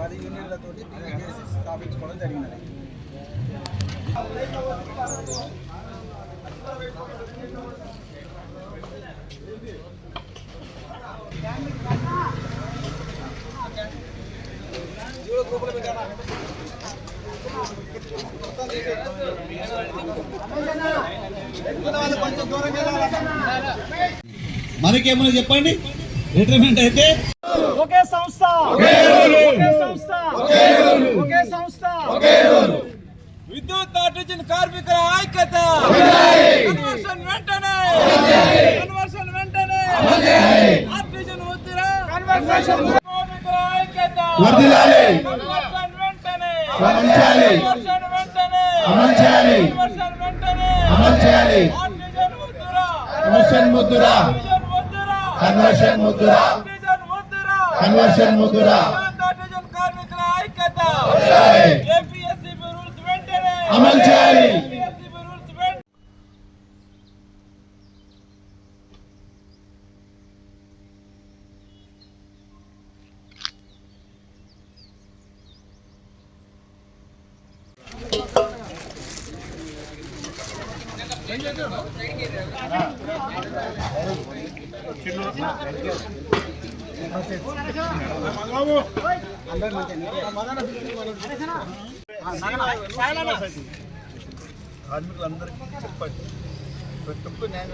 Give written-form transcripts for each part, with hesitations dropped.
10 యూనియన్లతో స్థాపించుకోవడం జరిగినది. మనకేమన్నా చెప్పండి. రిటైర్మెంట్ అయితే ఒకే సంస్థ, విద్యుత్ ఆర్టిజన్ కార్మికుల ఐక్యత, కన్వర్షన్ వెంటనే, ఆర్టిజన్ ఉద్దిరా, కార్మికుల ఐక్యత, కన్వర్షన్ వెంటనే, అమలు చేయాలి, ఆర్టిజన్ ఉద్దిరా, కన్వర్షన్ ముద్దురా, కార్మికుల ఐక్యత, ఏపీఎస్సీ రూల్స్ వెంటనే అమలు చేయాలి. కార్మికులందరికీ చెప్పండి, ప్రతి ఒక్క న్యాయం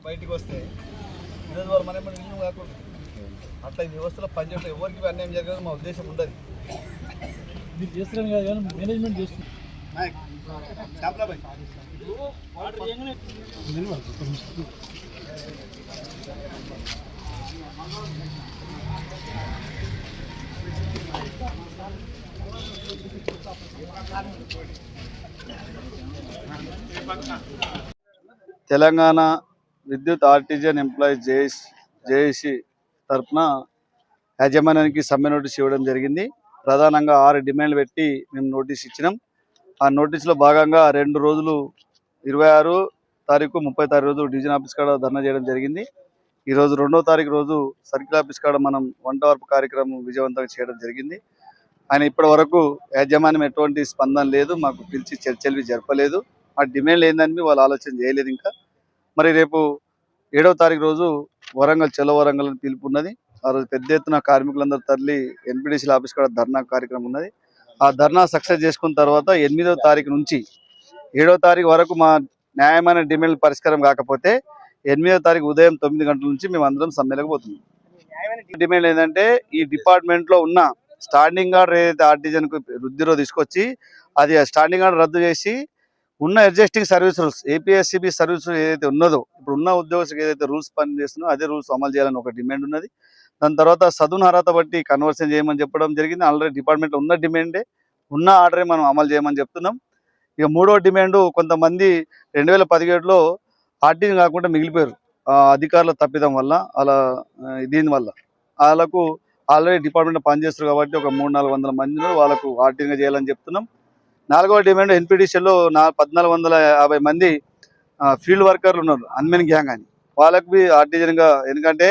బయటికి వస్తే ఈరోజు వాళ్ళు మనం ఇల్లు కాకుండా అట్లా ఈ వ్యవస్థలో పనిచేయడం ఎవరికి అన్యాయం జరగదు మా ఉద్దేశం ఉండదు. మీరు చేస్తున్నాను కదా కానీ మేనేజ్మెంట్ చేస్తుంది. తెలంగాణ విద్యుత్ ఆర్టిజన్ ఎంప్లాయీస్ జేఏసీ తరఫున యాజమాన్యానికి సమ్మె నోటీస్ ఇవ్వడం జరిగింది. ప్రధానంగా 6 డిమాండ్లు పెట్టి మేము నోటీస్ ఇచ్చినాం. ఆ నోటీసులో భాగంగా 2 రోజులు 26 తారీఖు 30 తారీఖు రోజు డివిజన్ ఆఫీస్ కాడ ధర్నా చేయడం జరిగింది. ఈరోజు 2వ తారీఖు రోజు సర్కిల్ ఆఫీస్ కాడ మనం వంట వార్పు కార్యక్రమం విజయవంతంగా చేయడం జరిగింది. ఆయన ఇప్పటి వరకు యాజమాన్యం ఎటువంటి స్పందన లేదు, మాకు పిలిచి చర్చలు జరపలేదు. ఆ డిమాండ్లు ఏందని వాళ్ళు ఆలోచన చేయలేదు. ఇంకా మరి రేపు 7వ తారీఖు రోజు వరంగల్ చెలో వరంగల్ పిలుపు ఉన్నది. ఆ రోజు పెద్ద ఎత్తున కార్మికులందరూ తరలి ఎన్పిడిసిల ఆఫీస్ కాడ ధర్నా కార్యక్రమం ఉన్నది. ఆ ధర్నా సక్సెస్ చేసుకున్న తర్వాత 8వ తారీఖు నుంచి 7వ తారీఖు వరకు మా న్యాయమైన డిమాండ్లు పరిష్కారం కాకపోతే 8వ తారీఖు ఉదయం 9 గంటల నుంచి మేము అందరం సమ్మెలకు పోతున్నాం. డిమాండ్ ఏంటంటే ఈ డిపార్ట్మెంట్లో ఉన్న స్టాండింగ్ ఆర్డర్ ఏదైతే ఆర్టిజన్కు వృద్ధిలో తీసుకొచ్చి అది స్టాండింగ్ ఆర్డర్ రద్దు చేసి ఉన్న existing service rules APSCB service ఏదైతే ఉన్నదో ఇప్పుడు ఉన్న ఉద్యోగస్తులకు ఏదైతే రూల్స్ పనిచేస్తున్నారో అదే రూల్స్ అమలు చేయాలని ఒక డిమాండ్ ఉన్నది. దాని తర్వాత చదువును అర్హత బట్టి కన్వర్షన్ చేయమని చెప్పడం జరిగింది. ఆల్రెడీ డిపార్ట్మెంట్లో ఉన్న డిమాండే ఉన్న ఆర్డరే మనం అమలు చేయమని చెప్తున్నాం. ఇక 3వ డిమాండ్ కొంతమంది 2017లో ఆర్టిజన్ కాకుండా మిగిలిపోయారు అధికారుల తప్పిదం వల్ల, అలా దీనివల్ల వాళ్ళకు ఆల్రెడీ డిపార్ట్మెంట్లో పనిచేస్తారు కాబట్టి ఒక 300-400 మందిని వాళ్ళకు ఆర్టిజన్గా చేయాలని చెప్తున్నాం. 4వ డిమాండ్ ఎన్పిడిసిలో 1450 మంది ఫీల్డ్ వర్కర్లు ఉన్నారు అన్మెన్ గ్యాంగ్ అని, వాళ్ళకి ఆర్టిజన్గా, ఎందుకంటే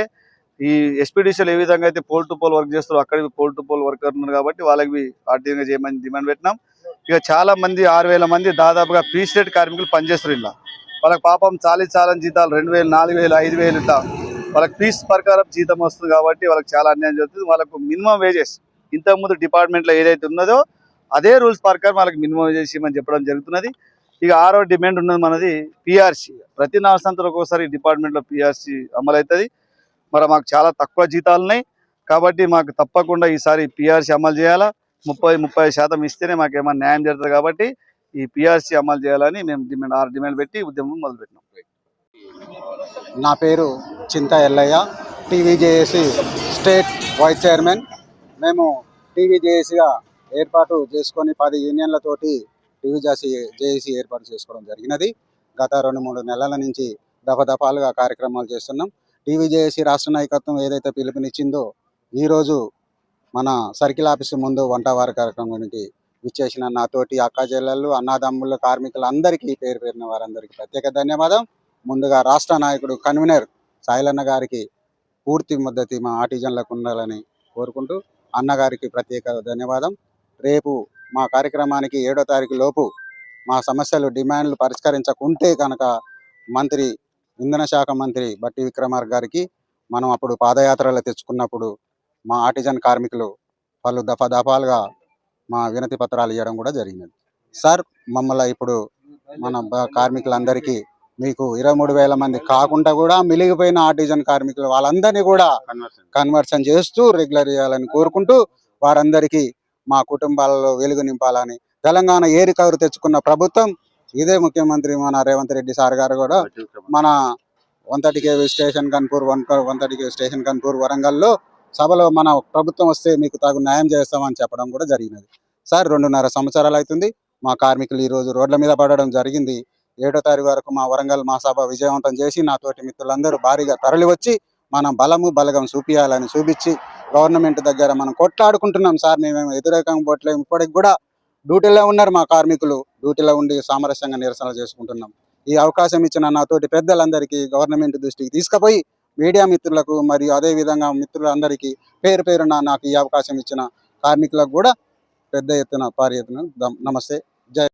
ఈ ఎస్పీడీసీలో ఏ విధంగా అయితే పోల్ టు పోల్ వర్క్ చేస్తారో అక్కడ పోల్ టు పోల్ వర్కర్ ఉన్నారు కాబట్టి వాళ్ళకి ఆర్టిజన్గా చేయమని డిమాండ్ పెట్టినాం. ఇక చాలా మంది 6000 మంది దాదాపుగా పీసీరేట్ కార్మికులు పనిచేస్తారు. ఇలా వాళ్ళకి పాపం చాలని జీతాలు 2000, 4000, 5000 ఇట్లా వాళ్ళకి పీస్ ప్రకారం జీతం వస్తుంది కాబట్టి వాళ్ళకి చాలా అన్యాయం జరుగుతుంది. వాళ్ళకు మినిమం వేజెస్ ఇంతకుముందు డిపార్ట్మెంట్లో ఏదైతే ఉన్నదో అదే రూల్స్ ప్రకారం వాళ్ళకి మినిమం వేజెస్ ఇవ్వమని చెప్పడం జరుగుతున్నది. ఇక 6వ డిమాండ్ ఉన్నది మనది పిఆర్సీ. ప్రతి 4 సంవత్సరాలకు ఒకసారి డిపార్ట్మెంట్లో పిఆర్సీ అమలు అవుతుంది. మరి మాకు చాలా తక్కువ జీతాలు ఉన్నాయి కాబట్టి మాకు తప్పకుండా ఈసారి పిఆర్సీ అమలు చేయాలా. 30% ఇస్తేనే మాకు ఏమైనా న్యాయం జరుగుతుంది కాబట్టి ఈ పిఆర్సీ అమలు చేయాలని మేము 6 డిమాండ్ పెట్టి ఉద్యమం మొదలుపెట్టినాం. నా పేరు చింత ఎల్లయ్య, టీవీజేఏసీ స్టేట్ వైస్ చైర్మన్. మేము టీవీజేఏసీగా ఏర్పాటు చేసుకొని 10 యూనియన్లతోటి టీవీజేఏసీ ఏర్పాటు చేసుకోవడం జరిగినది. గత 2-3 నెలల నుంచి దఫాలుగా కార్యక్రమాలు చేస్తున్నాం. టీవీజేఏసీ రాష్ట్ర నాయకత్వం ఏదైతే పిలుపునిచ్చిందో ఈరోజు మన సర్కిల్ ఆఫీసు ముందు వంటవారి కార్యక్రమానికి విచ్చేసిన నాతోటి అక్క చెల్లెళ్ళు, అన్నదమ్ములు, కార్మికులందరికీ పేరు పేరున వారందరికీ ప్రత్యేక ధన్యవాదం. ముందుగా రాష్ట్ర నాయకుడు కన్వీనర్ సాయిలన్న గారికి పూర్తి మద్దతు మా ఆర్టిజన్లకు ఉండాలని కోరుకుంటూ అన్నగారికి ప్రత్యేక ధన్యవాదం. రేపు మా కార్యక్రమానికి 7వ తారీఖు లోపు మా సమస్యలు డిమాండ్లు పరిష్కరించకుంటే కనుక మంత్రి ఇంధన శాఖ మంత్రి బట్టి విక్రమార్క గారికి మనం అప్పుడు పాదయాత్రలో తెచ్చుకున్నప్పుడు మా ఆర్టిజన్ కార్మికులు పలు దఫాలుగా మా వినతి పత్రాలు ఇవ్వడం కూడా జరిగినది. సార్ మమ్మల్ని ఇప్పుడు మన కార్మికులందరికీ మీకు 23,000 మంది కాకుండా కూడా మిలిగిపోయిన ఆర్టిజన్ కార్మికులు వాళ్ళందరినీ కూడా కన్వర్షన్ చేస్తూ రెగ్యులర్ చేయాలని కోరుకుంటూ వారందరికీ మా కుటుంబాలలో వెలుగు నింపాలని తెలంగాణ ఏరికవరు తెచ్చుకున్న ప్రభుత్వం ఇదే ముఖ్యమంత్రి మన రేవంత్ రెడ్డి సార్ గారు కూడా మన 130 KV station Ghanpur 130 KV station Ghanpur వరంగల్లో సభలో మన ప్రభుత్వం వస్తే మీకు తగు న్యాయం చేస్తామని చెప్పడం కూడా జరిగినది. సార్ 2.5 సంవత్సరాలు అవుతుంది మా కార్మికులు ఈరోజు రోడ్ల మీద పడడం జరిగింది. 7వ తారీఖు వరకు మా వరంగల్ మా సభ విజయవంతం చేసి నాతోటి మిత్రులందరూ భారీగా తరలి వచ్చి మనం బలము బలగం చూపించి గవర్నమెంట్ దగ్గర మనం కొట్లాడుకుంటున్నాం సార్. మేము వ్యతిరేకంగా పోవట్లేము. ఇప్పటికి కూడా డ్యూటీలో ఉన్నారు మా కార్మికులు. డ్యూటీలో ఉండి సామరస్యంగా నిరసనలు చేసుకుంటున్నాం. ఈ అవకాశం ఇచ్చిన నాతోటి పెద్దలందరికీ గవర్నమెంట్ దృష్టికి తీసుకుపోయి మీడియా మిత్రులకు మరియు అదేవిధంగా మిత్రులందరికీ పేరు పేరున నాకు ఈ అవకాశం ఇచ్చిన కార్మికులకు కూడా పెద్ద ఎత్తున భారీ ఎత్తున నమస్తే.